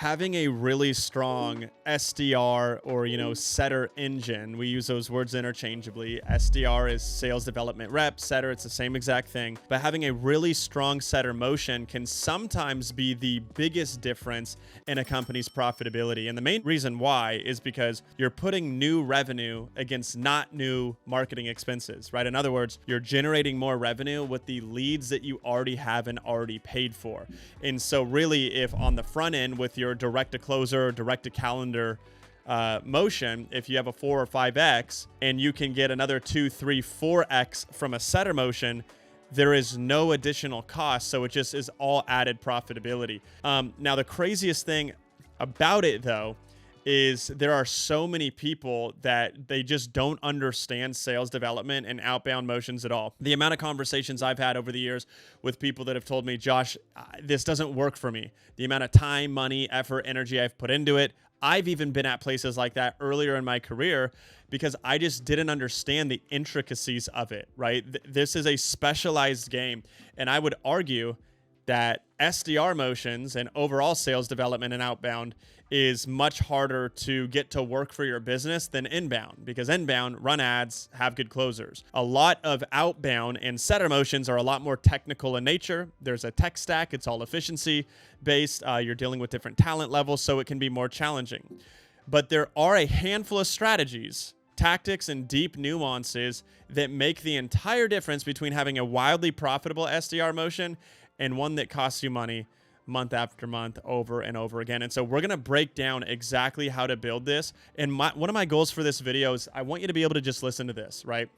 having a really strong SDR or, setter engine, we use those words interchangeably. SDR is sales development rep, setter, it's the same exact thing. But having a really strong setter motion can sometimes be the biggest difference in a company's profitability. And the main reason why is because you're putting new revenue against not new marketing expenses, right? In other words, you're generating more revenue with the leads that you already have and already paid for. And so really, if on the front end with your direct to closer, direct to calendar motion, if you have a 4 or 5x and you can get another 2, 3, 4x from a setter motion, there is no additional cost. So it just is all added profitability. Now, the craziest thing about it, though, is there are so many people that they just don't understand sales development and outbound motions at all. The amount of conversations I've had over the years with people that have told me, Josh, this doesn't work for me. The amount of time, money, effort, energy I've put into it. I've even been at places like that earlier in my career because I just didn't understand the intricacies of it, right? This is a specialized game. And I would argue that SDR motions and overall sales development and outbound is much harder to get to work for your business than inbound, because inbound, run ads, have good closers. A lot of outbound and setter motions are a lot more technical in nature. There's a tech stack. It's all efficiency based. You're dealing with different talent levels, so it can be more challenging. But there are a handful of strategies, tactics, and deep nuances that make the entire difference between having a wildly profitable SDR motion and one that costs you money month after month over and over again. And so we're going to break down exactly how to build this. And one of my goals for this video is I want you to be able to just listen to this, right?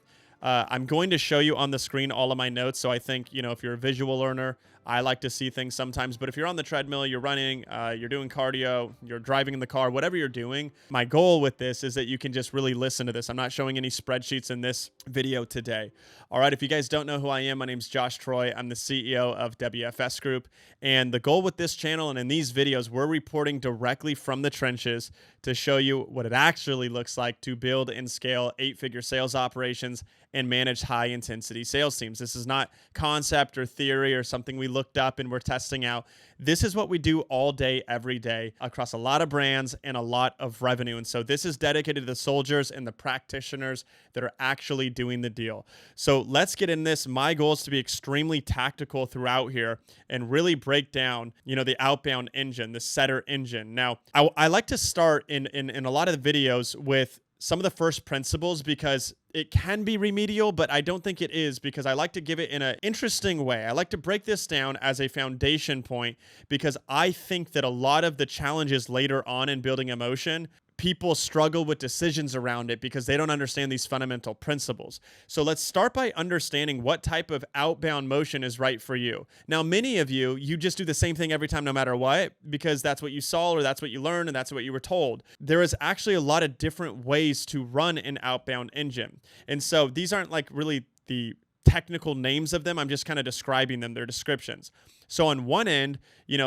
I'm going to show you on the screen all of my notes. So I think, if you're a visual learner, I like to see things sometimes. But if you're on the treadmill, you're running, you're doing cardio, you're driving in the car, whatever you're doing, my goal with this is that you can just really listen to this. I'm not showing any spreadsheets in this video today. All right, if you guys don't know who I am, my name's Josh Troy. I'm the CEO of WFS Group. And the goal with this channel and in these videos, we're reporting directly from the trenches to show you what it actually looks like to build and scale 8-figure sales operations and manage high-intensity sales teams. This is not concept or theory or something we looked up and we're testing out. This is what we do all day, every day, across a lot of brands and a lot of revenue. And so this is dedicated to the soldiers and the practitioners that are actually doing the deal. So let's get in this. My goal is to be extremely tactical throughout here and really break down, the outbound engine, the setter engine. Now, I like to start in a lot of the videos with some of the first principles because it can be remedial, but I don't think it is, because I like to give it in an interesting way. I like to break this down as a foundation point because I think that a lot of the challenges later on in building emotion, people struggle with decisions around it because they don't understand these fundamental principles. So let's start by understanding what type of outbound motion is right for you. Now, many of you just do the same thing every time, no matter what, because that's what you saw or that's what you learned and that's what you were told. There is actually a lot of different ways to run an outbound engine. And so these aren't like really the technical names of them. I'm just kind of describing them, their descriptions. So on one end,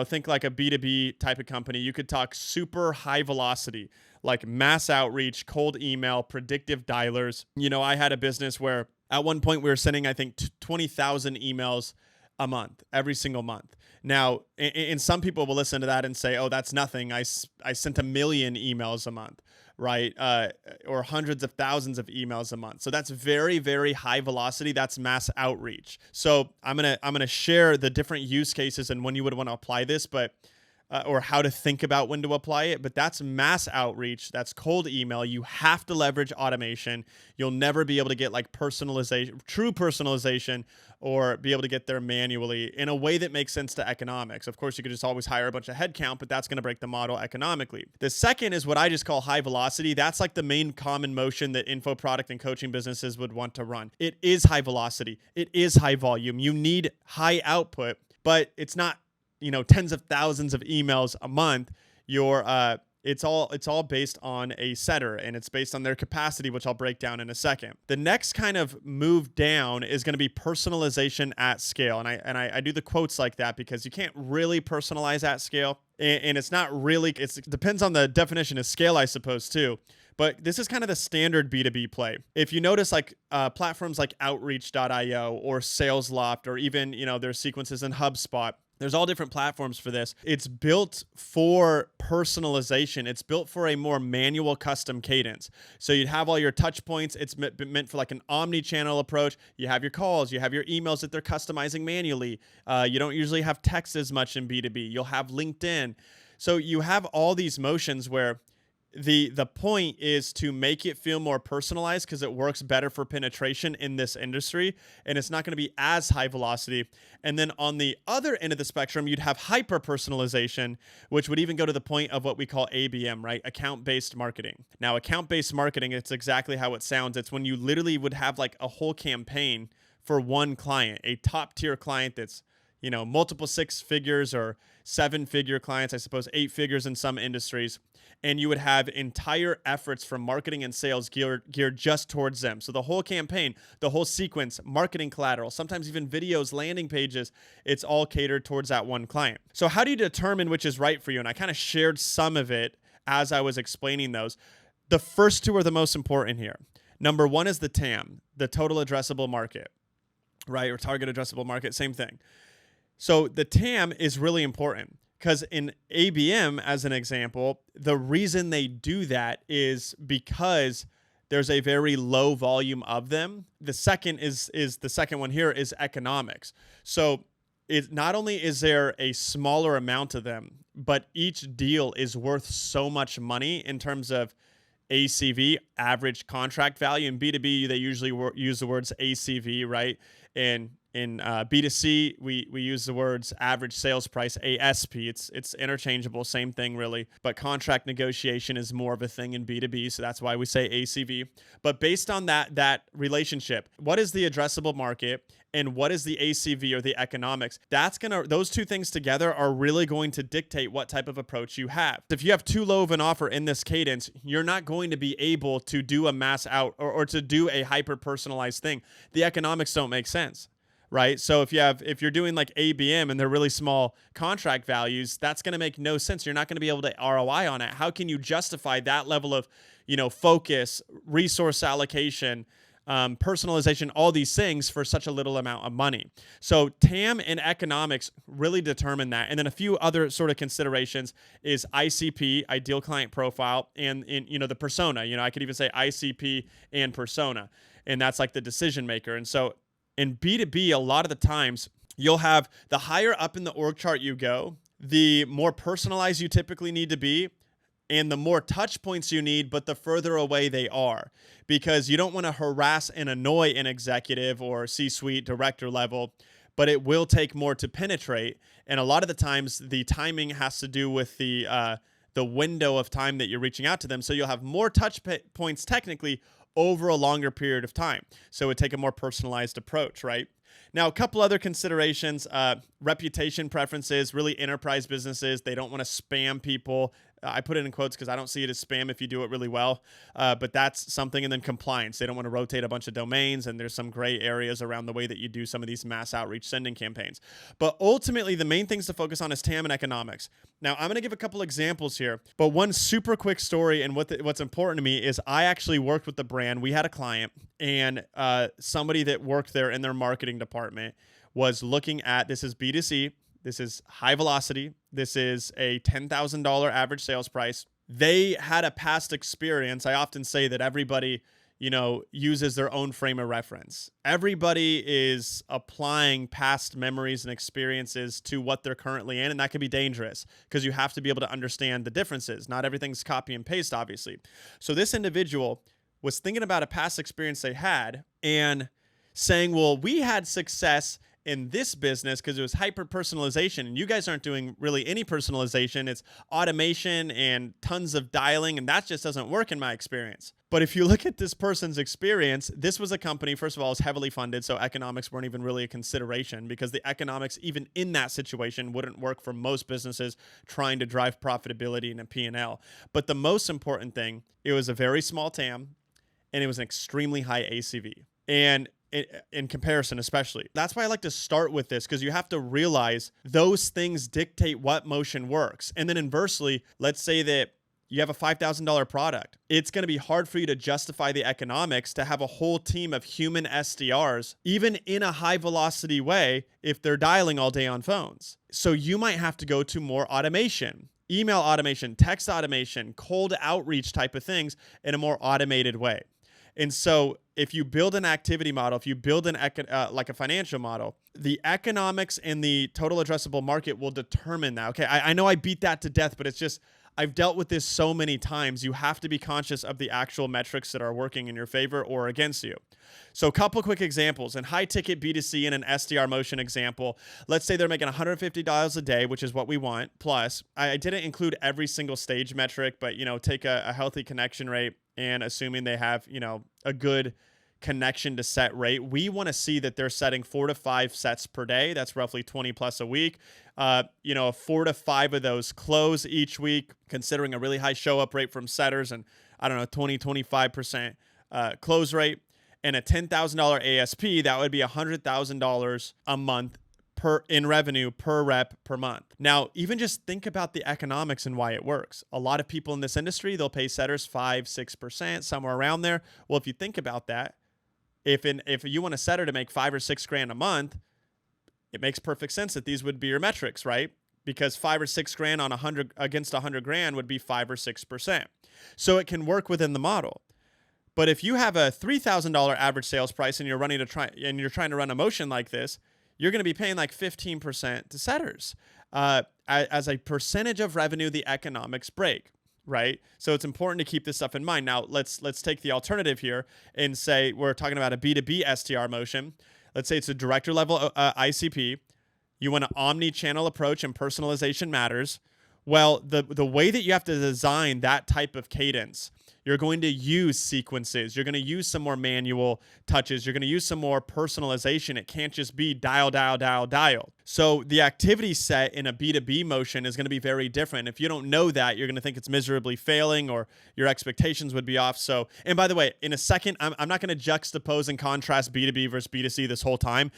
think like a B2B type of company. You could talk super high velocity, like mass outreach, cold email, predictive dialers. I had a business where at one point we were sending, I think, 20,000 emails a month, every single month. Now, and some people will listen to that and say, oh, that's nothing. I sent 1 million emails a month, right? Or hundreds of thousands of emails a month. So that's very, very high velocity. That's mass outreach. So I'm gonna share the different use cases and when you would want to apply this, but or how to think about when to apply it. But that's mass outreach. That's cold email. You have to leverage automation. You'll never be able to get like personalization, true personalization, or be able to get there manually in a way that makes sense to economics. Of course, you could just always hire a bunch of headcount, but that's going to break the model economically. The second is what I just call high velocity. That's like the main common motion that info product and coaching businesses would want to run. It is high velocity. It is high volume. You need high output, but it's not tens of thousands of emails a month. It's all based on a setter, and it's based on their capacity, which I'll break down in a second. The next kind of move down is going to be personalization at scale. And I do the quotes like that because you can't really personalize at scale. And it's not really, it depends on the definition of scale, I suppose, too. But this is kind of the standard B2B play. If you notice, like platforms like Outreach.io or SalesLoft, or even, there's sequences in HubSpot, There's all different platforms for this. It's built for personalization. It's built for a more manual custom cadence. So you'd have all your touch points. It's meant for like an omni-channel approach. You have your calls, you have your emails that they're customizing manually. You don't usually have text as much in B2B. You'll have LinkedIn. So you have all these motions where the point is to make it feel more personalized because it works better for penetration in this industry, and it's not going to be as high velocity. And then on the other end of the spectrum, you'd have hyper personalization, which would even go to the point of what we call ABM, right? Account-based marketing. Now, account-based marketing, it's exactly how it sounds. It's when you literally would have like a whole campaign for one client, a top tier client that's, you know, multiple 6 figures or 7-figure clients, I suppose 8 figures in some industries. And you would have entire efforts from marketing and sales geared just towards them. So the whole campaign, the whole sequence, marketing collateral, sometimes even videos, landing pages, it's all catered towards that one client. So how do you determine which is right for you? And I kind of shared some of it as I was explaining those. The first two are the most important here. Number one is the TAM, the total addressable market, right? Or target addressable market, same thing. So the TAM is really important. Because in ABM, as an example, the reason they do that is because there's a very low volume of them. The second is the second one here is economics. So it not only is there a smaller amount of them, but each deal is worth so much money in terms of ACV, average contract value. In B2B, they usually use the words ACV, right? And in B2C, we use the words average sales price, ASP. It's interchangeable, same thing really. But contract negotiation is more of a thing in B2B, so that's why we say ACV. But based on that relationship, what is the addressable market and what is the ACV or the economics? Those two things together are really going to dictate what type of approach you have. If you have too low of an offer in this cadence, you're not going to be able to do a mass out or to do a hyper personalized thing. The economics don't make sense. Right. So if you're doing like ABM and they're really small contract values, that's going to make no sense. You're not going to be able to ROI on it. How can you justify that level of, focus, resource allocation, personalization, all these things for such a little amount of money? So TAM and economics really determine that. And then a few other sort of considerations is ICP, ideal client profile, and the persona. I could even say ICP and persona, and that's like the decision maker. And so in B2B, a lot of the times, you'll have the higher up in the org chart you go, the more personalized you typically need to be, and the more touch points you need, but the further away they are. Because you don't want to harass and annoy an executive or C-suite director level, but it will take more to penetrate. And a lot of the times, the timing has to do with the window of time that you're reaching out to them. So you'll have more touch points technically over a longer period of time. So it would take a more personalized approach, right? Now, a couple other considerations, reputation preferences, really enterprise businesses. They don't want to spam people. I put it in quotes because I don't see it as spam if you do it really well, but that's something. And then compliance. They don't want to rotate a bunch of domains, and there's some gray areas around the way that you do some of these mass outreach sending campaigns. But ultimately, the main things to focus on is TAM and economics. Now, I'm going to give a couple examples here, but one super quick story, and what's important to me is I actually worked with the brand. We had a client, and somebody that worked there in their marketing department was looking at, this is B2C, this is high velocity, this is a $10,000 average sales price. They had a past experience. I often say that everybody, uses their own frame of reference. Everybody is applying past memories and experiences to what they're currently in, and that can be dangerous because you have to be able to understand the differences. Not everything's copy and paste, obviously. So this individual was thinking about a past experience they had and saying, well, we had success in this business because it was hyper personalization, and you guys aren't doing really any personalization. It's automation and tons of dialing, and that just doesn't work in my experience. But if you look at this person's experience, this was a company, first of all, is heavily funded, so economics weren't even really a consideration because the economics, even in that situation, wouldn't work for most businesses trying to drive profitability in a P&L. But the most important thing, it was a very small TAM, and it was an extremely high ACV. And in comparison, especially. That's why I like to start with this, because you have to realize those things dictate what motion works. And then inversely, let's say that You have a $5,000 product. It's going to be hard for you to justify the economics to have a whole team of human SDRs, even in a high velocity way, if they're dialing all day on phones. So you might have to go to more automation, email automation, text automation, cold outreach type of things in a more automated way. And so if you build an activity model, if you build like a financial model, the economics and the total addressable market will determine that. Okay, I know I beat that to death, but it's just, I've dealt with this so many times. You have to be conscious of the actual metrics that are working in your favor or against you. So a couple quick examples. In high ticket B2C in an SDR motion example, let's say they're making $150 a day, which is what we want. Plus, I didn't include every single stage metric, but take a healthy connection rate and assuming they have, a good connection to set rate. We want to see that they're setting 4 to 5 sets per day. That's roughly 20 plus a week. 4 to 5 of those close each week, considering a really high show up rate from setters and 25% close rate, and a $10,000 ASP, that would be $100,000 a month in revenue per rep per month. Now, even just think about the economics and why it works. A lot of people in this industry, they'll pay setters 5-6%, somewhere around there. Well, if you think about that, if you want a setter to make $5 or $6 grand a month, it makes perfect sense that these would be your metrics, right? Because $5 or $6 grand on 100 against 100 grand would be 5 or 6%. So it can work within the model. But if you have a $3,000 average sales price and you're trying to run a motion like this, you're going to be paying like 15% to setters. As a percentage of revenue, the economics break, right? So it's important to keep this stuff in mind. Now, let's take the alternative here and say we're talking about a B2B SDR motion. Let's say it's a director level ICP. You want an omni-channel approach and personalization matters. Well, the way that you have to design that type of cadence, you're going to use sequences. You're going to use some more manual touches. You're going to use some more personalization. It can't just be dial, dial, dial, dial. So the activity set in a B2B motion is going to be very different. If you don't know that, you're going to think it's miserably failing or your expectations would be off. So, and by the way, in a second, I'm not going to juxtapose and contrast B2B versus B2C this whole time.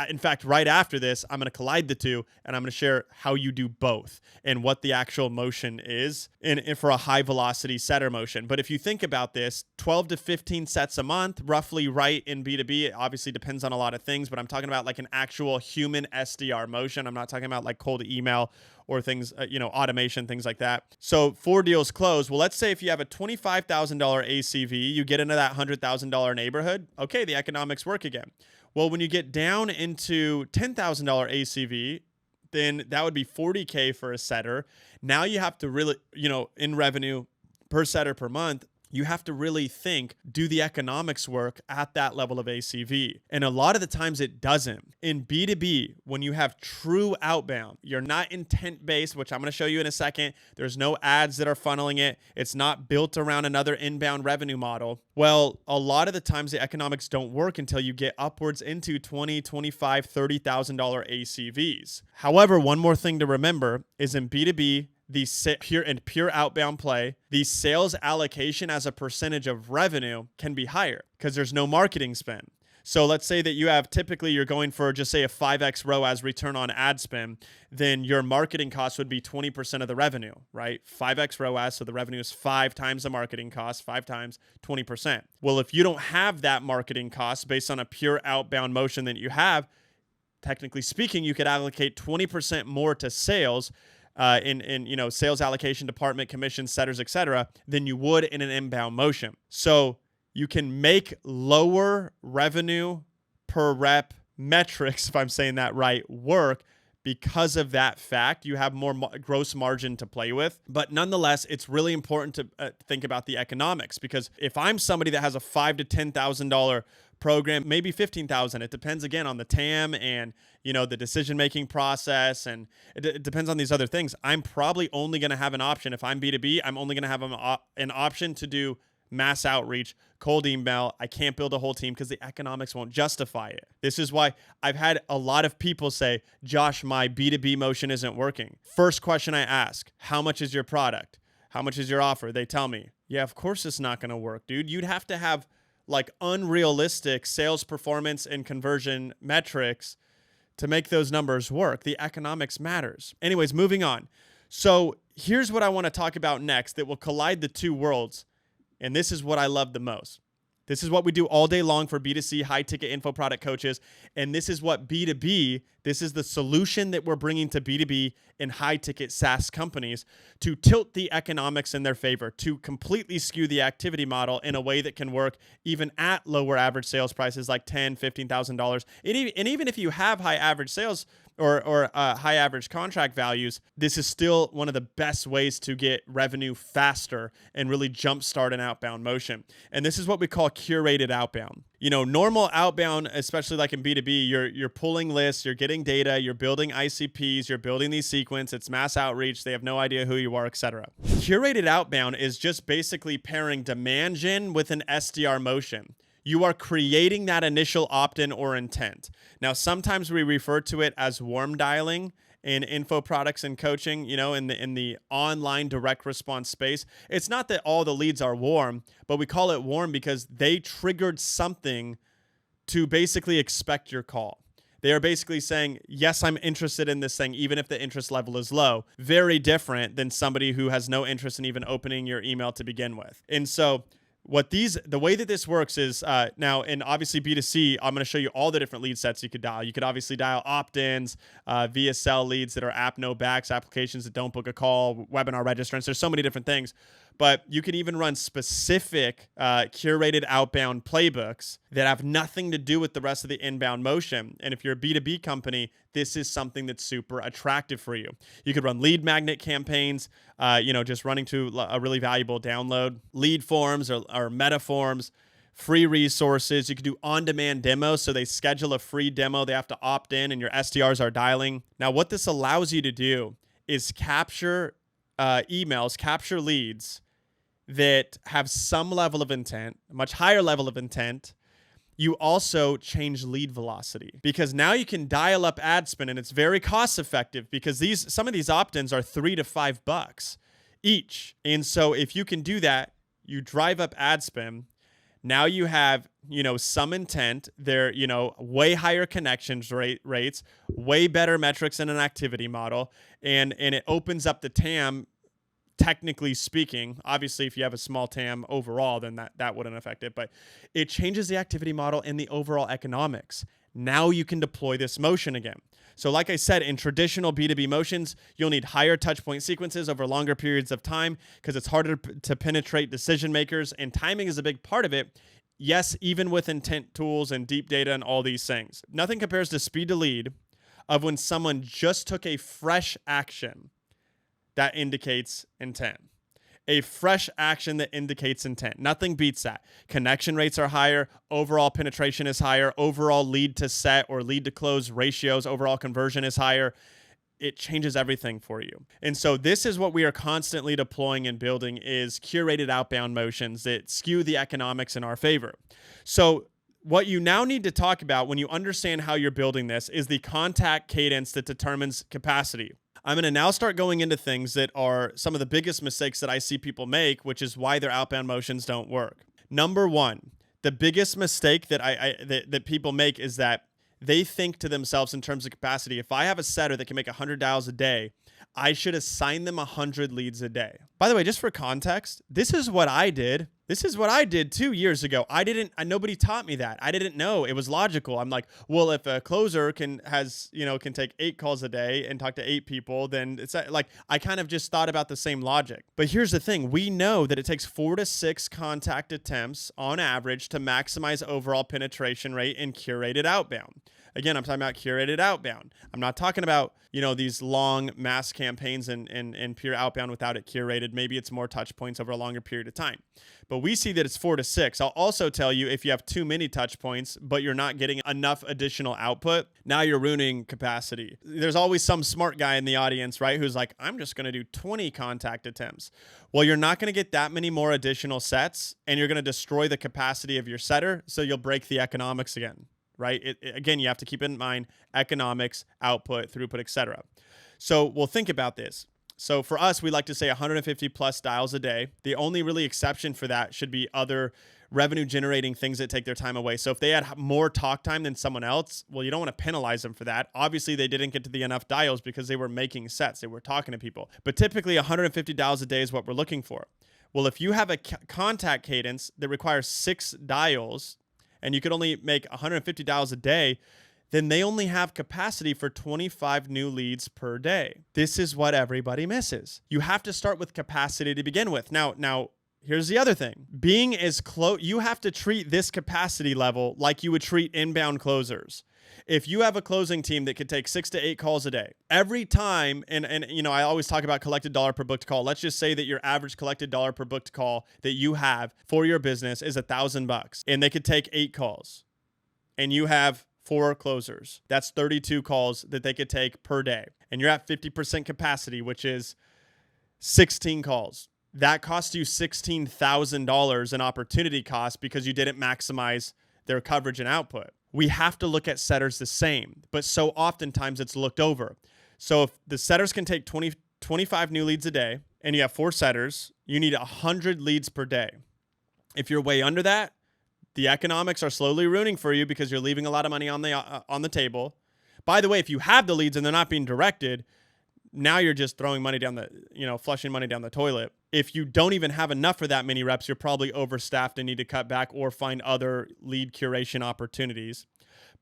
In fact, right after this, I'm going to collide the two and I'm going to share how you do both and what the actual motion is for a high velocity setter motion. But if you think about this, 12 to 15 sets a month, roughly right in B2B. It obviously depends on a lot of things, but I'm talking about like an actual human SDR motion. I'm not talking about like cold email or things, automation, things like that. So 4 deals closed. Well, let's say if you have a $25,000 ACV, you get into that $100,000 neighborhood. Okay, the economics work again. Well, when you get down into $10,000 ACV, then that would be $40K for a setter. Now you have to really, in revenue per setter per month, you have to really think, do the economics work at that level of ACV? And a lot of the times it doesn't. In B2B, when you have true outbound, you're not intent-based, which I'm going to show you in a second. There's no ads that are funneling it. It's not built around another inbound revenue model. Well, a lot of the times the economics don't work until you get upwards into $20,000, $25,000, $30,000 ACVs. However, one more thing to remember is in B2B, the pure outbound play, the sales allocation as a percentage of revenue can be higher because there's no marketing spend. So let's say that you're going for just say a 5x ROAS return on ad spend, then your marketing cost would be 20% of the revenue, right? 5x ROAS, so the revenue is 5 times the marketing cost, 5 times 20%. Well, if you don't have that marketing cost based on a pure outbound motion that you have, technically speaking, you could allocate 20% more to sales in sales allocation department, commission, setters, etc., than you would in an inbound motion. So you can make lower revenue per rep metrics, if I'm saying that right, work because of that fact. You have more gross margin to play with. But nonetheless, it's really important to think about the economics, because if I'm somebody that has a $5,000 to $10,000 program, maybe $15,000, it depends again on the TAM and the decision-making process, and it depends on these other things. I'm probably only going to have an option. If I'm B2B, I'm only going to have an option to do mass outreach, cold email. I can't build a whole team because the economics won't justify it. This is why I've had a lot of people say, Josh, my B2B motion isn't working. First question I ask, how much is your product? How much is your offer? They tell me, yeah, of course it's not going to work, dude. You'd have to have like unrealistic sales performance and conversion metrics to make those numbers work. The economics matters. Anyways, moving on. So here's what I want to talk about next that will collide the two worlds. And this is what I love the most. This is what we do all day long for B2C high ticket info product coaches. And this is what B2B, this is the solution that we're bringing to B2B and high ticket SaaS companies to tilt the economics in their favor, to completely skew the activity model in a way that can work even at lower average sales prices like $10,000, $15,000. And even if you have high average sales or high average contract values, this is still one of the best ways to get revenue faster and really jumpstart an outbound motion. And this is what we call curated outbound. You know, normal outbound, especially like in B2B, you're pulling lists, you're getting data, you're building ICPs, you're building these sequence, it's mass outreach, they have no idea who you are, etc. Curated outbound is just basically pairing demand gen with an SDR motion. You are creating that initial opt-in or intent. Now, sometimes we refer to it as warm dialing in info products and coaching, you know, in the online direct response space. It's not that all the leads are warm, but we call it warm because they triggered something to basically expect your call. They are basically saying, yes, I'm interested in this thing, even if the interest level is low. Very different than somebody who has no interest in even opening your email to begin with. And so the way that this works is now in obviously B2C, I'm going to show you all the different lead sets you could dial. You could obviously dial opt-ins, VSL leads that are app no backs, applications that don't book a call, webinar registrants. There's so many different things. But you can even run specific curated outbound playbooks that have nothing to do with the rest of the inbound motion. And if you're a B2B company, this is something that's super attractive for you. You could run lead magnet campaigns, just running to a really valuable download, lead forms or meta forms, free resources. You could do on-demand demos. So they schedule a free demo. They have to opt in and your SDRs are dialing. Now, what this allows you to do is capture emails, capture leads that have some level of intent, a much higher level of intent. You also change lead velocity because now you can dial up ad spend and it's very cost effective because some of these opt-ins are $3 to $5 each. And so if you can do that, you drive up ad spend. Now you have, some intent. They're, way higher connections rates, way better metrics in an activity model, and it opens up the TAM. Technically speaking, obviously, if you have a small TAM overall, then that wouldn't affect it. But it changes the activity model and the overall economics. Now you can deploy this motion again. So like I said, in traditional B2B motions, you'll need higher touchpoint sequences over longer periods of time because it's harder to penetrate decision makers, and timing is a big part of it. Yes, even with intent tools and deep data and all these things. Nothing compares to speed to lead of when someone just took a fresh action that indicates intent. A fresh action that indicates intent. Nothing beats that. Connection rates are higher. Overall penetration is higher. Overall lead to set or lead to close ratios, overall conversion is higher. It changes everything for you. And so this is what we are constantly deploying and building is curated outbound motions that skew the economics in our favor. So what you now need to talk about when you understand how you're building this is the contact cadence that determines capacity. I'm going to now start going into things that are some of the biggest mistakes that I see people make, which is why their outbound motions don't work. Number one, the biggest mistake that people make is that they think to themselves in terms of capacity. If I have a setter that can make 100 dials a day, I should assign them 100 leads a day. By the way, just for context, this is what I did. This is what I did 2 years ago. Nobody taught me that. I didn't know. It was logical. I'm like, well, if a closer can take 8 calls a day and talk to 8 people, then it's like, I kind of just thought about the same logic. But here's the thing. We know that it takes 4 to 6 contact attempts on average to maximize overall penetration rate in curated outbound. Again, I'm talking about curated outbound. I'm not talking about, these long mass campaigns and pure outbound without it curated. Maybe it's more touch points over a longer period of time. But we see that it's 4 to 6. I'll also tell you if you have too many touch points, but you're not getting enough additional output, now you're ruining capacity. There's always some smart guy in the audience, right? Who's like, I'm just going to do 20 contact attempts. Well, you're not going to get that many more additional sets and you're going to destroy the capacity of your setter. So you'll break the economics again. Right? Again, you have to keep in mind economics, output, throughput, etc. So we'll think about this. So for us, we like to say 150 plus dials a day. The only really exception for that should be other revenue generating things that take their time away. So if they had more talk time than someone else, well, you don't want to penalize them for that. Obviously, they didn't get to the enough dials because they were making sets. They were talking to people. But typically 150 dials a day is what we're looking for. Well, if you have a contact cadence that requires 6 dials and you could only make 150 dials a day, then they only have capacity for 25 new leads per day. This is what everybody misses. You have to start with capacity to begin with. Now, here's the other thing. Being as close, you have to treat this capacity level like you would treat inbound closers. If you have a closing team that could take 6 to 8 calls a day, every time, and I always talk about collected dollar per booked call. Let's just say that your average collected dollar per booked call that you have for your business is $1,000, and they could take 8 calls, and you have 4 closers. That's 32 calls that they could take per day, and you're at 50% capacity, which is 16 calls. That costs you $16,000 in opportunity cost because you didn't maximize their coverage and output. We have to look at setters the same, but so oftentimes it's looked over. So if the setters can take 25 new leads a day and you have 4 setters, you need 100 leads per day. If you're way under that, the economics are slowly ruining for you because you're leaving a lot of money on the table. By the way, if you have the leads and they're not being directed, now you're just throwing money down flushing money down the toilet. If you don't even have enough for that many reps, you're probably overstaffed and need to cut back or find other lead curation opportunities.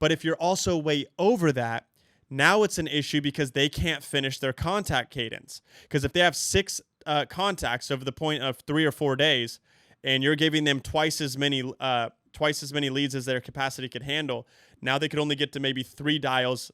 But if you're also way over that, now it's an issue because they can't finish their contact cadence. Because if they have 6 contacts over the point of 3 or 4 days, and you're giving them twice as many leads as their capacity could handle, now they could only get to maybe 3 dials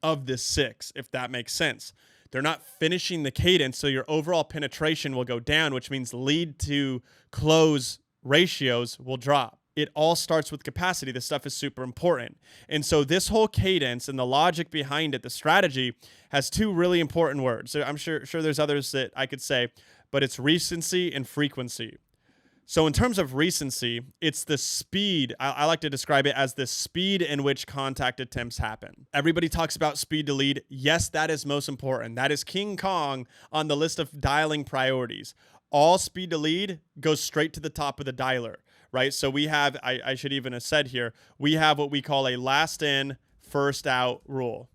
of the 6, if that makes sense. They're not finishing the cadence, so your overall penetration will go down, which means lead to close ratios will drop. It all starts with capacity. This stuff is super important. And so this whole cadence and the logic behind it, the strategy, has 2 really important words. So I'm sure there's others that I could say, but it's recency and frequency. So in terms of recency, it's the speed. I like to describe it as the speed in which contact attempts happen. Everybody talks about speed to lead. Yes, that is most important. That is King Kong on the list of dialing priorities. All speed to lead goes straight to the top of the dialer, right? So we have, I should even have said here, we have what we call a last in, first out rule.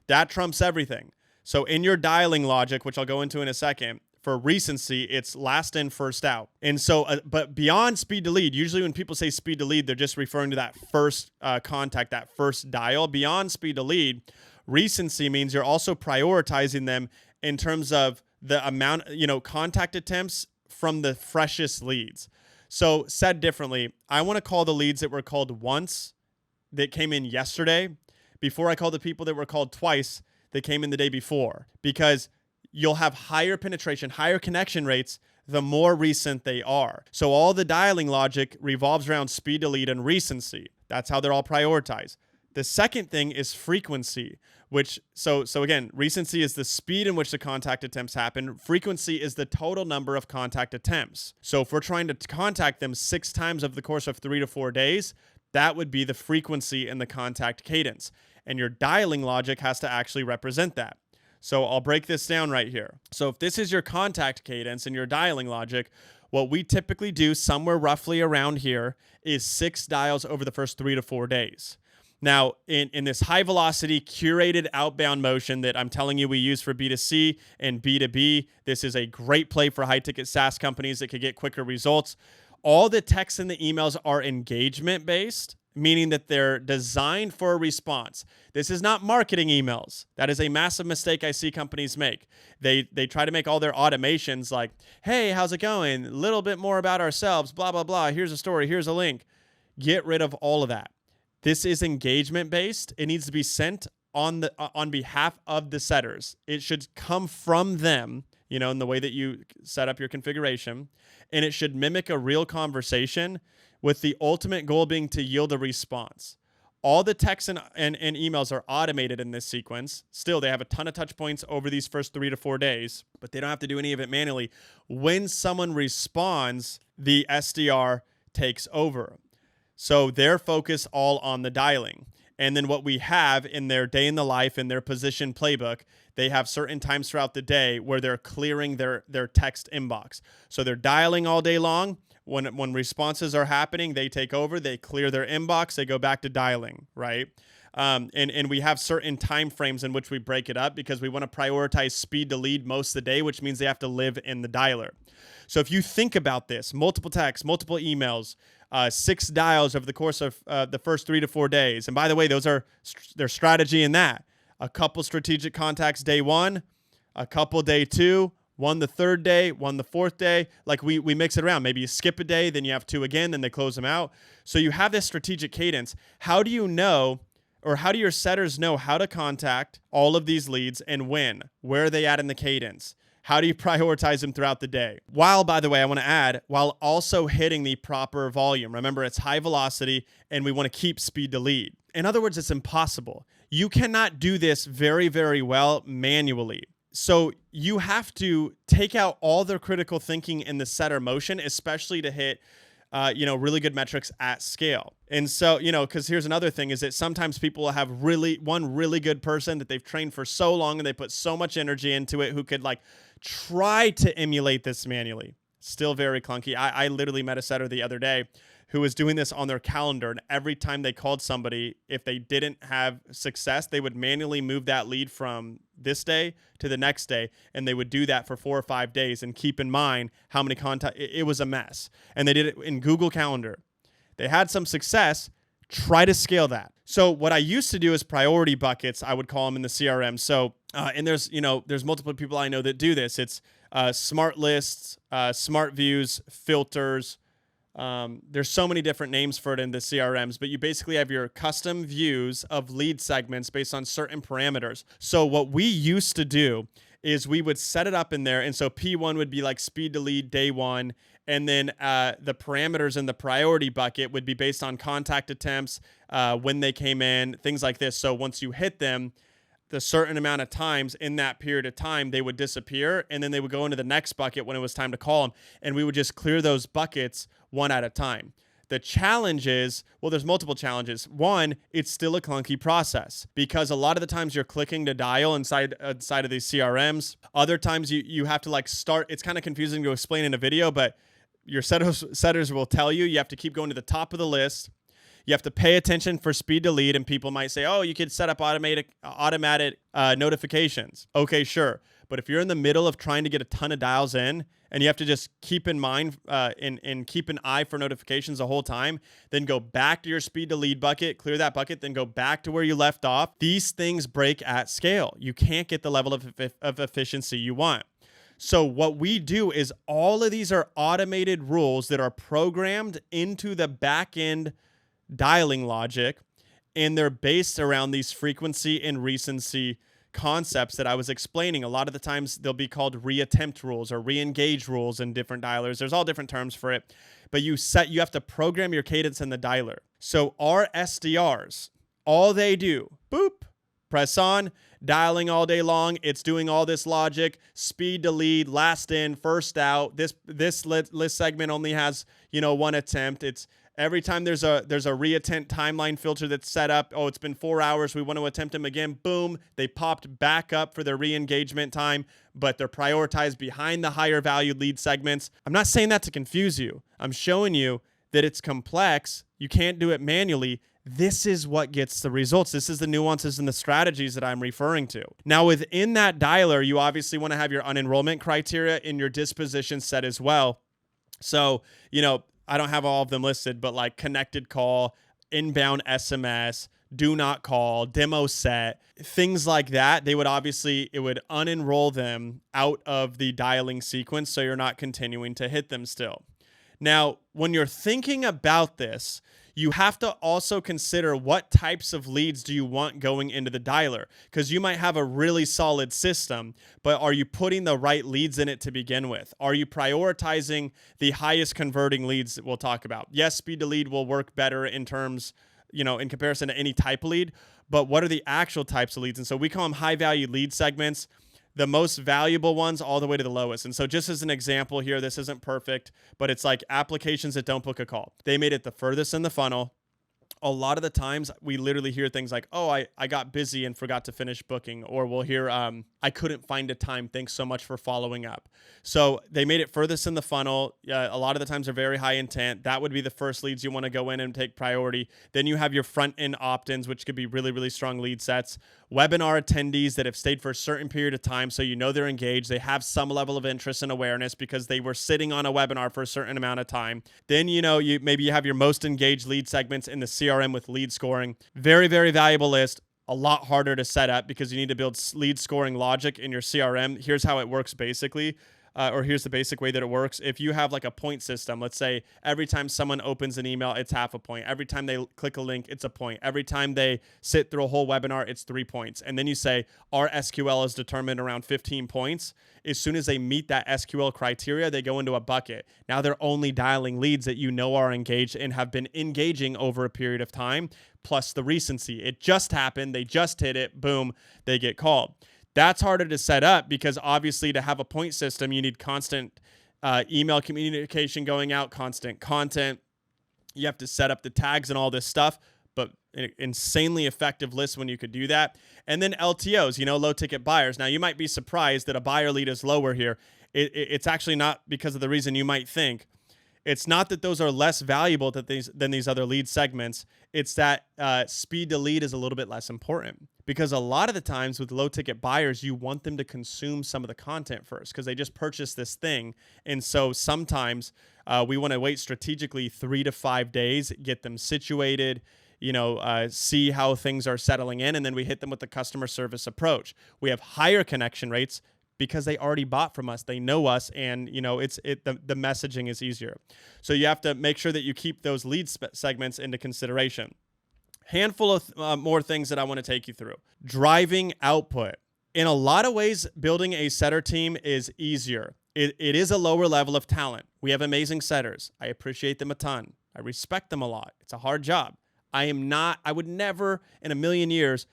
That trumps everything. So in your dialing logic, which I'll go into in a second, for recency, it's last in, first out. And so, but beyond speed to lead, usually when people say speed to lead, they're just referring to that first contact, that first dial. Beyond speed to lead, recency means you're also prioritizing them in terms of the amount, contact attempts from the freshest leads. So said differently, I want to call the leads that were called once that came in yesterday before I call the people that were called twice that came in the day before, because you'll have higher penetration, higher connection rates, the more recent they are. So all the dialing logic revolves around speed to lead and recency. That's how they're all prioritized. The second thing is frequency, which, so again, recency is the speed in which the contact attempts happen. Frequency is the total number of contact attempts. So if we're trying to contact them 6 times over the course of 3 to 4 days, that would be the frequency in the contact cadence. And your dialing logic has to actually represent that. So I'll break this down right here. So if this is your contact cadence and your dialing logic, what we typically do somewhere roughly around here is 6 dials over the first 3 to 4 days. Now, in this high velocity curated outbound motion that I'm telling you we use for B2C and B2B, this is a great play for high ticket SaaS companies that could get quicker results. All the texts and the emails are engagement based, meaning that they're designed for a response. This is not marketing emails. That is a massive mistake I see companies make. They try to make all their automations like, hey, how's it going? A little bit more about ourselves, blah, blah, blah. Here's a story. Here's a link. Get rid of all of that. This is engagement based. It needs to be sent on behalf of the setters. It should come from them, in the way that you set up your configuration, and it should mimic a real conversation with the ultimate goal being to yield a response. All the texts and emails are automated in this sequence. Still, they have a ton of touch points over these first 3 to 4 days, but they don't have to do any of it manually. When someone responds, the SDR takes over. So they're focused all on the dialing. And then what we have in their day in the life, in their position playbook, they have certain times throughout the day where they're clearing their text inbox. So they're dialing all day long. When responses are happening, they take over, they clear their inbox, they go back to dialing, right? And we have certain time frames in which we break it up because we want to prioritize speed to lead most of the day, which means they have to live in the dialer. So if you think about this, multiple texts, multiple emails, 6 dials over the course of the first 3 to 4 days. And by the way, those are their strategy in that. A couple strategic contacts day 1, a couple day 2, one the 3rd day, one the 4th day. Like we mix it around. Maybe you skip a day, then you have 2 again, then they close them out. So you have this strategic cadence. How do you know, or how do your setters know how to contact all of these leads and when? Where are they at in the cadence? How do you prioritize them throughout the day? While, by the way, I want to add, while also hitting the proper volume. Remember, it's high velocity and we want to keep speed to lead. In other words, it's impossible. You cannot do this very, very well manually. So you have to take out all the critical thinking in the setter motion, especially to hit really good metrics at scale. And so, because here's another thing is that sometimes people have one really good person that they've trained for so long and they put so much energy into it who could try to emulate this manually. Still very clunky. I literally met a setter the other day who was doing this on their calendar. And every time they called somebody, if they didn't have success, they would manually move that lead from this day to the next day. And they would do that for 4 or 5 days and keep in mind how many contacts. It was a mess. And they did it in Google Calendar. They had some success. Try to scale that. So what I used to do is priority buckets, I would call them in the CRM. So, and there's multiple people I know that do this. It's smart lists, smart views, filters. There's so many different names for it in the CRMs, but you basically have your custom views of lead segments based on certain parameters. So what we used to do is we would set it up in there. And so P1 would be like speed to lead day 1. And then the parameters in the priority bucket would be based on contact attempts, when they came in, things like this. So once you hit them, the certain amount of times in that period of time, they would disappear. And then they would go into the next bucket when it was time to call them. And we would just clear those buckets one at a time. The challenge is, well, there's multiple challenges. One, it's still a clunky process because a lot of the times you're clicking to dial inside of these CRMs. Other times you have to start. It's kind of confusing to explain in a video, but your setters will tell you have to keep going to the top of the list. You have to pay attention for speed to lead, and people might say, oh, you could set up automatic notifications. Okay, sure. But if you're in the middle of trying to get a ton of dials in and you have to just keep in mind and keep an eye for notifications the whole time, then go back to your speed to lead bucket, clear that bucket, then go back to where you left off. These things break at scale. You can't get the level of efficiency you want. So what we do is all of these are automated rules that are programmed into the back end dialing logic, and they're based around these frequency and recency concepts that I was explaining. A lot of the times they'll be called reattempt rules or re-engage rules in different dialers. There's all different terms for it, but you have to program your cadence in the dialer. So our SDRs, all they do, boop, press on, dialing all day long. It's doing all this logic, speed to lead, last in, first out. This list segment only has, 1 attempt. It's every time there's a reattempt timeline filter that's set up. Oh, it's been 4 hours. We want to attempt them again. Boom. They popped back up for their re-engagement time, but they're prioritized behind the higher valued lead segments. I'm not saying that to confuse you. I'm showing you that it's complex. You can't do it manually. This is what gets the results. This is the nuances and the strategies that I'm referring to. Now, within that dialer, you obviously want to have your unenrollment criteria in your disposition set as well. So, I don't have all of them listed, but connected call, inbound SMS, do not call, demo set, things like that. It would unenroll them out of the dialing sequence so you're not continuing to hit them still. Now, when you're thinking about this, you have to also consider what types of leads do you want going into the dialer, because you might have a really solid system, but are you putting the right leads in it to begin with? Are you prioritizing the highest converting leads that we'll talk about? Yes, speed to lead will work better in terms, in comparison to any type of lead, but what are the actual types of leads? And so we call them high value lead segments, the most valuable ones all the way to the lowest. And so just as an example here, this isn't perfect, but it's like applications that don't book a call. They made it the furthest in the funnel. a lot of the times we literally hear things like, oh, I got busy and forgot to finish booking. Or we'll hear, I couldn't find a time. Thanks so much for following up. So they made it furthest in the funnel. A lot of the times they're very high intent. That would be the first leads you want to go in and take priority. Then you have your front end opt-ins, which could be really, really strong lead sets. Webinar attendees that have stayed for a certain period of time. So you know they're engaged. They have some level of interest and awareness because they were sitting on a webinar for a certain amount of time. Then, maybe you have your most engaged lead segments in the CRM with lead scoring. Very, very valuable list. A lot harder to set up because you need to build lead scoring logic in your CRM. Here's how it works basically. Or here's the basic way that it works. If you have like a point system, let's say every time someone opens an email, it's half a point. Every time they click a link, it's a point. Every time they sit through a whole webinar, it's 3 points. And then you say our SQL is determined around 15 points. As soon as they meet that SQL criteria, they go into a bucket. Now they're only dialing leads that are engaged and have been engaging over a period of time, plus the recency. It just happened. They just hit it. Boom, they get called. That's harder to set up because obviously to have a point system, you need constant email communication going out, constant content. You have to set up the tags and all this stuff, but an insanely effective list when you could do that. And then LTOs, low ticket buyers. Now you might be surprised that a buyer lead is lower here. It's actually not because of the reason you might think. It's not that those are less valuable than these other lead segments. It's that speed to lead is a little bit less important because a lot of the times with low ticket buyers, you want them to consume some of the content first because they just purchased this thing. And so sometimes we want to wait strategically 3 to 5 days, get them situated, see how things are settling in, and then we hit them with the customer service approach. We have higher connection rates because they already bought from us, they know us, and the messaging is easier. So you have to make sure that you keep those lead segments into consideration. Handful of more things that I want to take you through. Driving output. In a lot of ways, building a setter team is easier. It is a lower level of talent. We have amazing setters. I appreciate them a ton. I respect them a lot. It's a hard job. I would never in a million years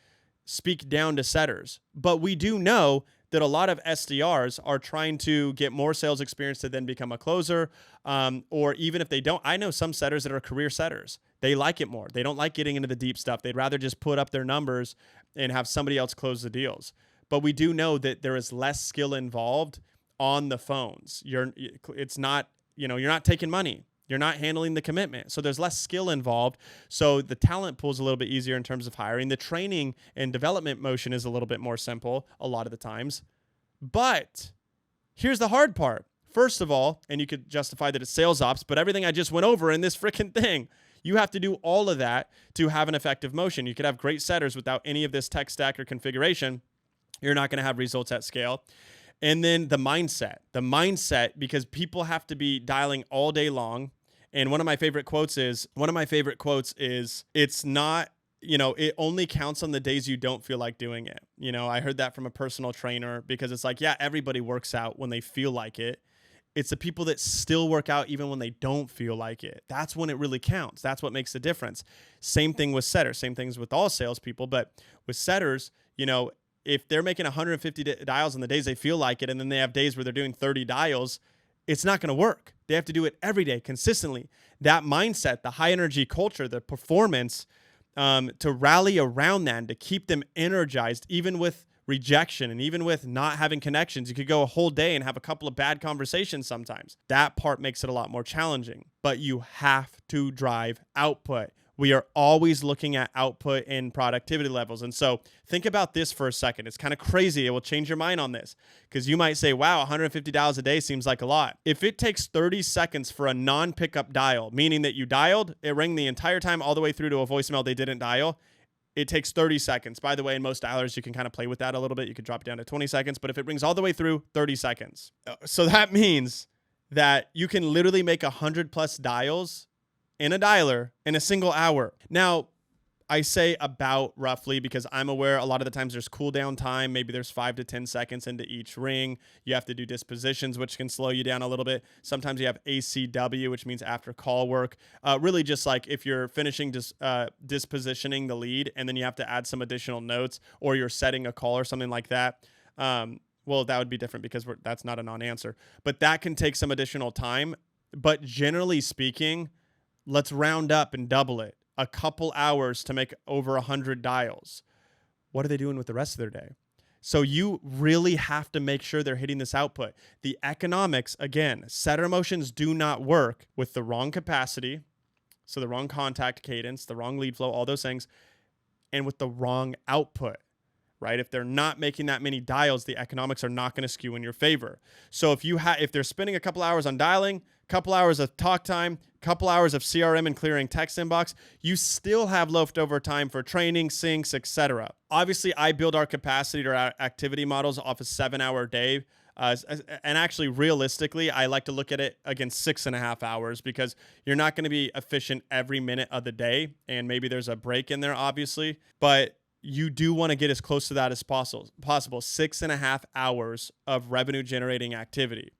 speak down to setters, but we do know that a lot of SDRs are trying to get more sales experience to then become a closer, or even if they don't, I know some setters that are career setters. They like it more. They don't like getting into the deep stuff. They'd rather just put up their numbers and have somebody else close the deals. But we do know that there is less skill involved on the phones. You're not taking money. You're not handling the commitment. So there's less skill involved. So the talent pool is a little bit easier in terms of hiring. The training and development motion is a little bit more simple a lot of the times. But here's the hard part. First of all, and you could justify that it's sales ops, but everything I just went over in this freaking thing, you have to do all of that to have an effective motion. You could have great setters without any of this tech stack or configuration. You're not going to have results at scale. And then the mindset, because people have to be dialing all day long. And one of my favorite quotes is, it's not, it only counts on the days you don't feel like doing it. I heard that from a personal trainer because it's like, yeah, everybody works out when they feel like it. It's the people that still work out even when they don't feel like it. That's when it really counts. That's what makes the difference. Same thing with setters, same things with all salespeople. But with setters, if they're making 150 dials on the days they feel like it, and then they have days where they're doing 30 dials, it's not going to work. They have to do it every day consistently. That mindset, the high energy culture, the performance, to rally around that and to keep them energized, even with rejection and even with not having connections. You could go a whole day and have a couple of bad conversations sometimes. That part makes it a lot more challenging, but you have to drive output. We are always looking at output and productivity levels. And so think about this for a second. It's kind of crazy. It will change your mind on this because you might say, wow, $150 a day seems like a lot. If it takes 30 seconds for a non-pickup dial, meaning that you dialed, it rang the entire time all the way through to a voicemail they didn't dial, it takes 30 seconds. By the way, in most dialers, you can kind of play with that a little bit. You could drop it down to 20 seconds, but if it rings all the way through, 30 seconds. So that means that you can literally make 100 plus dials in a dialer in a single hour. Now, I say about roughly because I'm aware a lot of the times there's cooldown time. Maybe there's 5 to 10 seconds into each ring. You have to do dispositions, which can slow you down a little bit. Sometimes you have ACW, which means after call work. Really just like if you're finishing dispositioning the lead and then you have to add some additional notes or you're setting a call or something like that. Well, that would be different because that's not a non-answer. But that can take some additional time. But generally speaking, let's round up and double it. a couple hours to make over 100 dials. What are they doing with the rest of their day? So you really have to make sure they're hitting this output. The economics, again, setter motions do not work with the wrong capacity, so the wrong contact cadence, the wrong lead flow, all those things, and with the wrong output, right? If they're not making that many dials, the economics are not going to skew in your favor. So if they're spending a couple hours on dialing, couple hours of talk time, couple hours of CRM and clearing text inbox, you still have leftover time for training, syncs, etc. Obviously, I build our capacity or our activity models off a 7-hour day. And actually, realistically, I like to look at it against 6.5 hours because you're not going to be efficient every minute of the day. And maybe there's a break in there, obviously. But you do want to get as close to that as possible. 6.5 hours of revenue generating activity.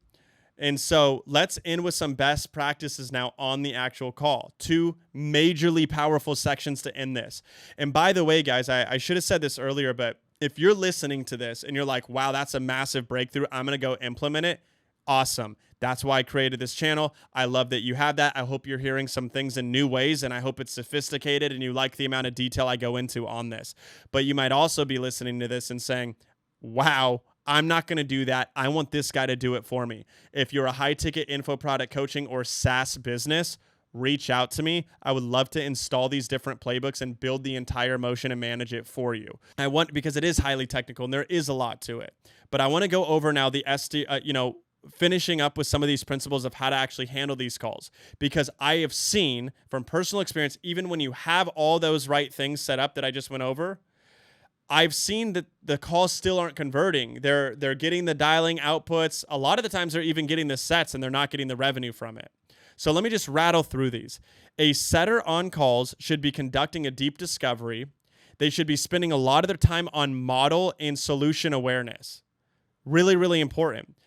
And so let's end with some best practices now on the actual call. 2 majorly powerful sections to end this. And by the way, guys, I should have said this earlier, but if you're listening to this and you're like, wow, that's a massive breakthrough, I'm going to go implement it. Awesome. That's why I created this channel. I love that you have that. I hope you're hearing some things in new ways, and I hope it's sophisticated and you like the amount of detail I go into on this. But you might also be listening to this and saying, wow, I'm not going to do that. I want this guy to do it for me. If you're a high-ticket info product coaching or SaaS business, reach out to me. I would love to install these different playbooks and build the entire motion and manage it for you. Because it is highly technical and there is a lot to it. But I want to go over now the finishing up with some of these principles of how to actually handle these calls, because I have seen from personal experience, even when you have all those right things set up that I just went over, I've seen that the calls still aren't converting. They're getting the dialing outputs. A lot of the times they're even getting the sets and they're not getting the revenue from it. So let me just rattle through these. A setter on calls should be conducting a deep discovery. They should be spending a lot of their time on model and solution awareness. Really, really important.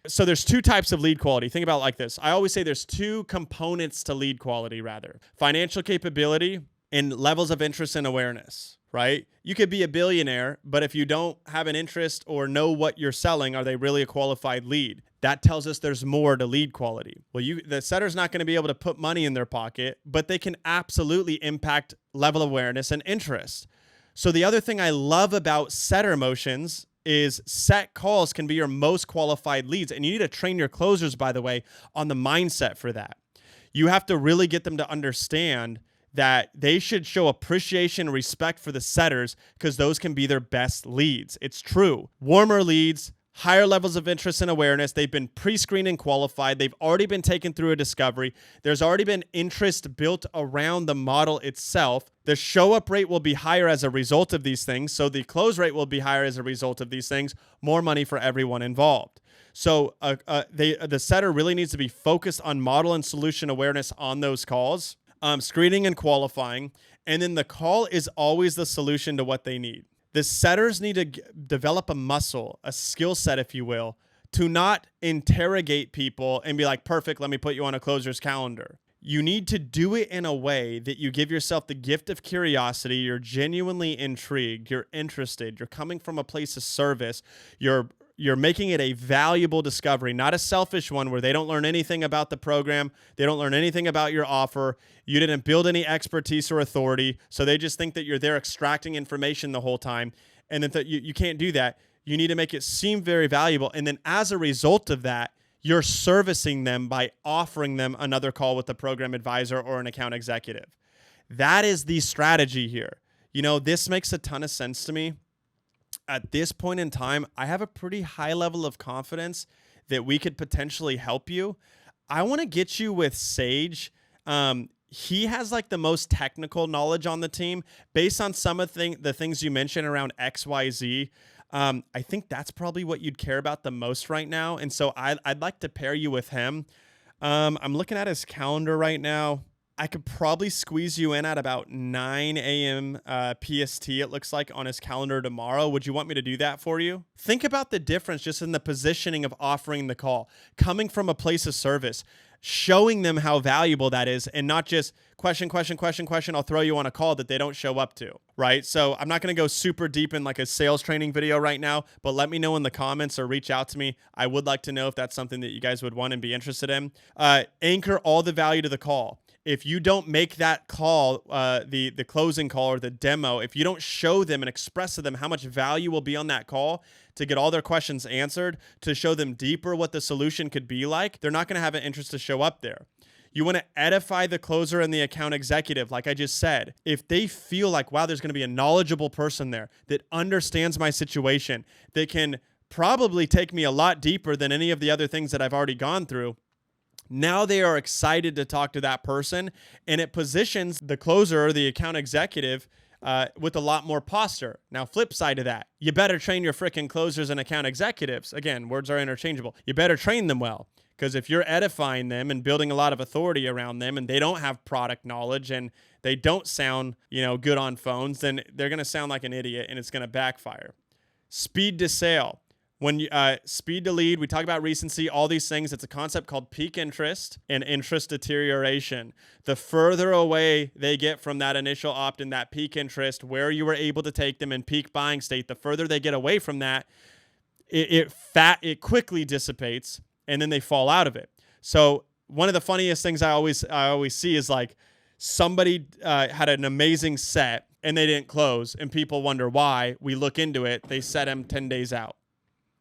So there's 2 types of lead quality. Think about it like this. I always say there's 2 components to lead quality, rather. Financial capability and levels of interest and awareness, right? You could be a billionaire, but if you don't have an interest or know what you're selling, are they really a qualified lead? That tells us there's more to lead quality. Well, the setter's not going to be able to put money in their pocket, but they can absolutely impact level of awareness and interest. So the other thing I love about setter motions is set calls can be your most qualified leads. And you need to train your closers, by the way, on the mindset for that. You have to really get them to understand that they should show appreciation and respect for the setters because those can be their best leads. It's true. Warmer leads, higher levels of interest and awareness. They've been pre-screened and qualified. They've already been taken through a discovery. There's already been interest built around the model itself. The show-up rate will be higher as a result of these things. So the close rate will be higher as a result of these things. More money for everyone involved. So the setter really needs to be focused on model and solution awareness on those calls. Screening and qualifying, and then the call is always the solution to what they need. The setters need to develop a muscle, a skill set, if you will, to not interrogate people and be like, perfect, let me put you on a closer's calendar. You need to do it in a way that you give yourself the gift of curiosity. You're genuinely intrigued. You're interested. You're coming from a place of service. You're making it a valuable discovery, not a selfish one where they don't learn anything about the program. They don't learn anything about your offer. You didn't build any expertise or authority. So they just think that you're there extracting information the whole time. And that you can't do that. You need to make it seem very valuable. And then as a result of that, you're servicing them by offering them another call with a program advisor or an account executive. That is the strategy here. This makes a ton of sense to me. At this point in time, I have a pretty high level of confidence that we could potentially help you. I want to get you with Sage. He has like the most technical knowledge on the team based on some of the things you mentioned around XYZ. I think that's probably what you'd care about the most right now. And so I'd like to pair you with him. I'm looking at his calendar right now. I could probably squeeze you in at about 9 a.m. PST, it looks like, on his calendar tomorrow. Would you want me to do that for you? Think about the difference just in the positioning of offering the call, coming from a place of service, showing them how valuable that is, and not just question, I'll throw you on a call that they don't show up to, right? So I'm not going to go super deep in like a sales training video right now, but let me know in the comments or reach out to me. I would like to know if that's something that you guys would want and be interested in. Anchor all the value to the call. If you don't make that call, the closing call or the demo, if you don't show them and express to them how much value will be on that call to get all their questions answered, to show them deeper what the solution could be like, they're not going to have an interest to show up there. You want to edify the closer and the account executive, like I just said. If they feel like, wow, there's going to be a knowledgeable person there that understands my situation, that can probably take me a lot deeper than any of the other things that I've already gone through, now they are excited to talk to that person, and it positions the closer or the account executive with a lot more posture. Now, flip side of that, you better train your freaking closers and account executives. Again, words are interchangeable. You better train them well, because if you're edifying them and building a lot of authority around them and they don't have product knowledge and they don't sound, good on phones, then they're going to sound like an idiot and it's going to backfire. Speed to sale. When you, speed to lead, we talk about recency, all these things. It's a concept called peak interest and interest deterioration. The further away they get from that initial opt-in, that peak interest, where you were able to take them in peak buying state, the further they get away from that, it quickly dissipates, and then they fall out of it. So one of the funniest things I always see is like somebody had an amazing set and they didn't close, and people wonder why. We look into it. They set them 10 days out.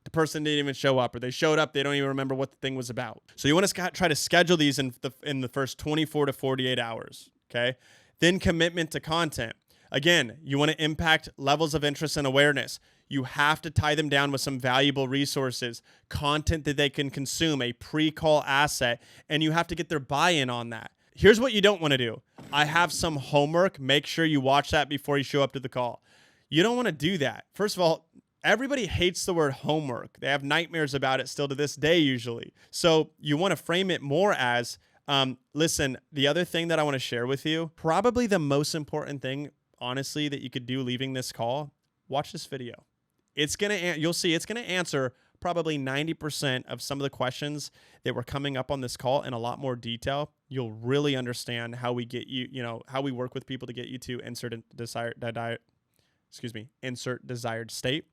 The person didn't even show up, or they showed up, they don't even remember what the thing was about. So you want to try to schedule these in the first 24 to 48 hours, okay? Then commitment to content. Again, you want to impact levels of interest and awareness. You have to tie them down with some valuable resources, content that they can consume, a pre-call asset, and you have to get their buy-in on that. Here's what you don't want to do. I have some homework. Make sure you watch that before you show up to the call. You don't want to do that. First of all, everybody hates the word homework. They have nightmares about it still to this day usually. So you want to frame it more as, listen, the other thing that I want to share with you, probably the most important thing, honestly, that you could do leaving this call, watch this video. You'll see it's going to answer probably 90% of some of the questions that were coming up on this call in a lot more detail. You'll really understand how we get you, how we work with people to get you to insert desired state.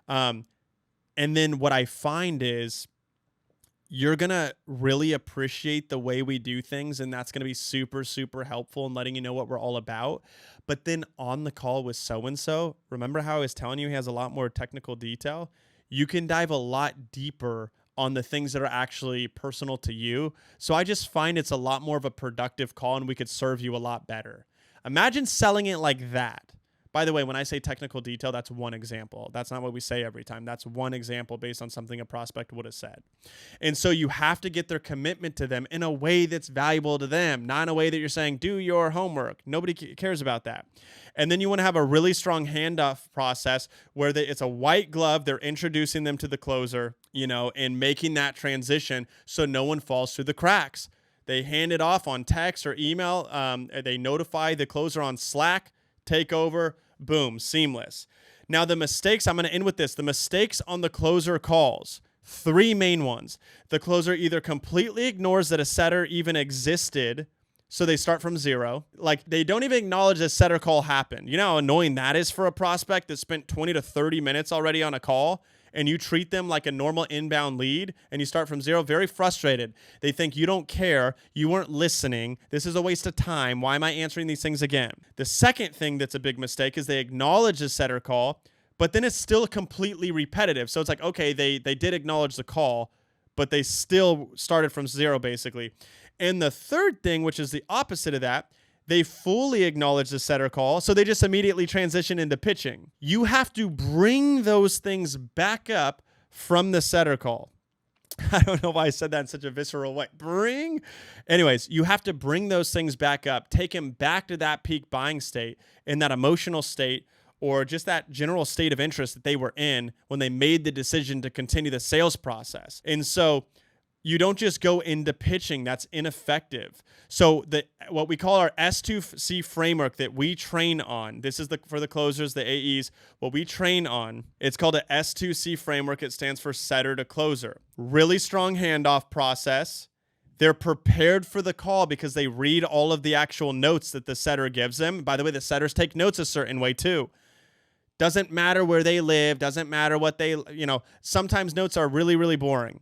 And then what I find is you're going to really appreciate the way we do things, and that's going to be super, super helpful in letting you know what we're all about. But then on the call with so-and-so, remember how I was telling you he has a lot more technical detail? You can dive a lot deeper on the things that are actually personal to you. So I just find it's a lot more of a productive call, and we could serve you a lot better. Imagine selling it like that. By the way, when I say technical detail, that's one example. That's not what we say every time. That's one example based on something a prospect would have said. And so you have to get their commitment to them in a way that's valuable to them, not in a way that you're saying, do your homework. Nobody cares about that. And then you want to have a really strong handoff process where it's a white glove. They're introducing them to the closer, and making that transition so no one falls through the cracks. They hand it off on text or email. They notify the closer on Slack, take over, boom, seamless. Now the mistakes, I'm going to end with this. The mistakes on the closer calls, 3 main ones. The closer either completely ignores that a setter even existed, so they start from zero. Like they don't even acknowledge a setter call happened. You know how annoying that is for a prospect that spent 20 to 30 minutes already on a call, and you treat them like a normal inbound lead and you start from zero? Very frustrated. They think you don't care. You weren't listening. This is a waste of time. Why am I answering these things again? The second thing that's a big mistake is they acknowledge the setter call, but then it's still completely repetitive. So it's like, okay, they did acknowledge the call, but they still started from zero basically. And the third thing, which is the opposite of that, they fully acknowledge the setter call, so they just immediately transition into pitching. You have to bring those things back up from the setter call. I don't know why I said that in such a visceral way. Anyways, you have to bring those things back up, take them back to that peak buying state, in that emotional state, or just that general state of interest that they were in when they made the decision to continue the sales process. And so you don't just go into pitching. That's ineffective. So what we call our S2C framework that we train on, this is for the closers, the AEs, what we train on, it's called a S2C framework. It stands for setter to closer. Really strong handoff process. They're prepared for the call because they read all of the actual notes that the setter gives them. By the way, the setters take notes a certain way too. Doesn't matter where they live, doesn't matter what sometimes notes are really, really boring.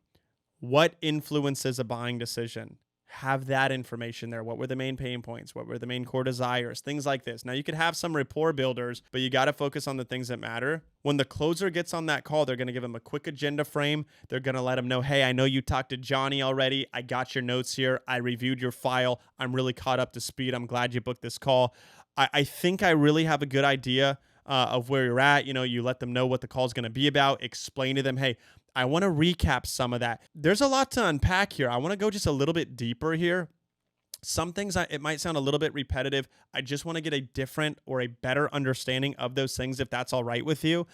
What influences a buying decision? have that information there. What were the main pain points? What were the main core desires? Things like this. Now, you could have some rapport builders, but you got to focus on the things that matter. When the closer gets on that call, they're going to give them a quick agenda frame. They're going to let them know, hey, I know you talked to Johnny already. I got your notes here. I reviewed your file. I'm really caught up to speed. I'm glad you booked this call. I think I really have a good idea of where you're at. You let them know what the call is going to be about. Explain to them, hey, I want to recap some of that. There's a lot to unpack here. I want to go just a little bit deeper here. Some things, it might sound a little bit repetitive. I just want to get a different or a better understanding of those things, if that's all right with you.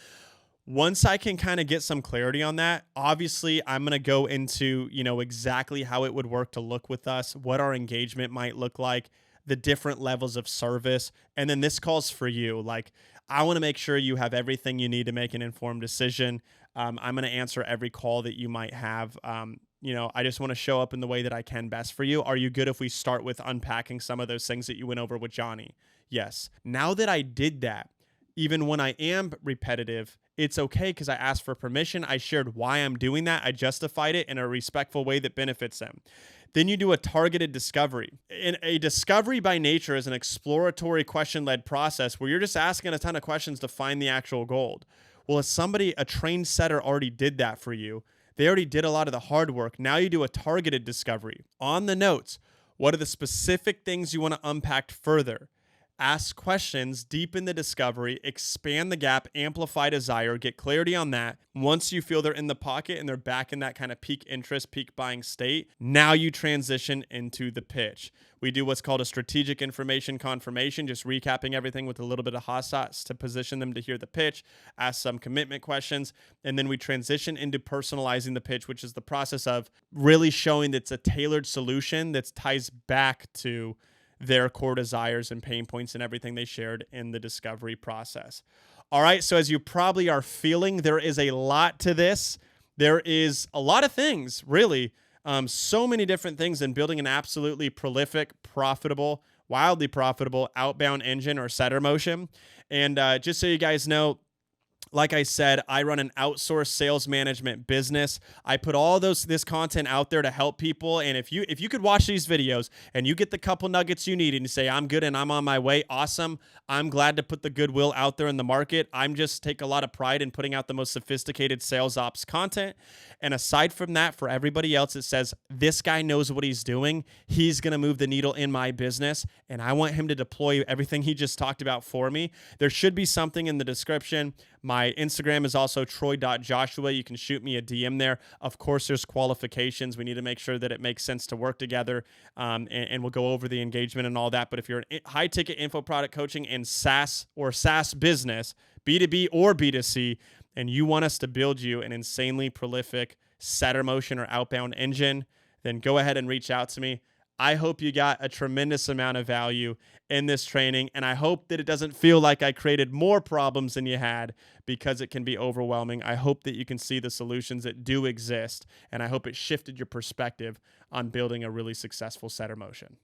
Once I can kind of get some clarity on that, obviously I'm going to go into, exactly how it would work to look with us, what our engagement might look like, the different levels of service. And then this call's for you. Like, I want to make sure you have everything you need to make an informed decision. I'm going to answer every call that you might have. I just want to show up in the way that I can best for you. Are you good if we start with unpacking some of those things that you went over with Johnny? Yes. Now that I did that, even when I am repetitive, it's okay because I asked for permission. I shared why I'm doing that. I justified it in a respectful way that benefits them. Then you do a targeted discovery. And a discovery by nature is an exploratory question-led process where you're just asking a ton of questions to find the actual gold. Well, if a trained setter already did that for you, they already did a lot of the hard work. Now you do a targeted discovery. On the notes, what are the specific things you want to unpack further? Ask questions, deepen the discovery, expand the gap, amplify desire, get clarity on that. Once you feel they're in the pocket and they're back in that kind of peak interest, peak buying state, now you transition into the pitch. We do what's called a strategic information confirmation, just recapping everything with a little bit of hot sauce to position them to hear the pitch, ask some commitment questions, and then we transition into personalizing the pitch, which is the process of really showing that it's a tailored solution that ties back to their core desires and pain points and everything they shared in the discovery process. All right, so as you probably are feeling, there is a lot to this. There is a lot of things, really. So many different things in building an absolutely prolific, profitable, wildly profitable outbound engine or setter motion. And just so you guys know, like I said, I run an outsourced sales management business. I put all this content out there to help people. And if you could watch these videos and you get the couple nuggets you need and you say, I'm good and I'm on my way, awesome. I'm glad to put the goodwill out there in the market. I'm just take a lot of pride in putting out the most sophisticated sales ops content. And aside from that, for everybody else, it says, this guy knows what he's doing. He's going to move the needle in my business. And I want him to deploy everything he just talked about for me. There should be something in the description. My Instagram is also troy.joshua. You can shoot me a DM there. Of course, there's qualifications. We need to make sure that it makes sense to work together, and we'll go over the engagement and all that. But if you're in high-ticket info product coaching and SaaS or SaaS business, B2B or B2C, and you want us to build you an insanely prolific setter motion or outbound engine, then go ahead and reach out to me. I hope you got a tremendous amount of value in this training, and I hope that it doesn't feel like I created more problems than you had, because it can be overwhelming. I hope that you can see the solutions that do exist, and I hope it shifted your perspective on building a really successful setter motion.